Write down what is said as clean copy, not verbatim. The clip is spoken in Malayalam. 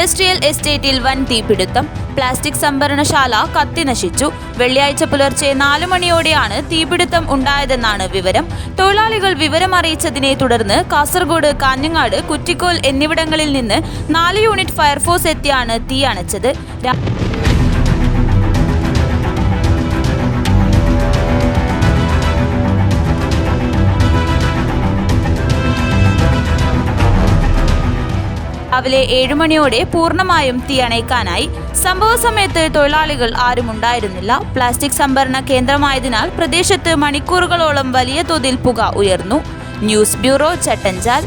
ഇൻഡസ്ട്രിയൽ എസ്റ്റേറ്റിൽ വൻ തീപിടുത്തം. പ്ലാസ്റ്റിക് സംഭരണശാല കത്തിനശിച്ചു. വെള്ളിയാഴ്ച പുലർച്ചെ 4 മണിയോടെയാണ് തീപിടുത്തം ഉണ്ടായതെന്നാണ് വിവരം. തൊഴിലാളികൾ വിവരമറിയിച്ചതിനെ തുടർന്ന് കാസർഗോഡ്, കാഞ്ഞങ്ങാട്, കുറ്റിക്കോൽ എന്നിവിടങ്ങളിൽ നിന്ന് 4 യൂണിറ്റ് ഫയർഫോഴ്സ് എത്തിയാണ് തീ അണച്ചത്. രാവിലെ 7 മണിയോടെ പൂർണ്ണമായും തീ അണയ്ക്കാനായി. സംഭവ സമയത്ത് തൊഴിലാളികൾ ആരും ഉണ്ടായിരുന്നില്ല. പ്ലാസ്റ്റിക് സംഭരണ കേന്ദ്രമായതിനാൽ പ്രദേശത്ത് മണിക്കൂറുകളോളം വലിയ തോതിൽ പുക ഉയർന്നു. News bureau, Chattanchal.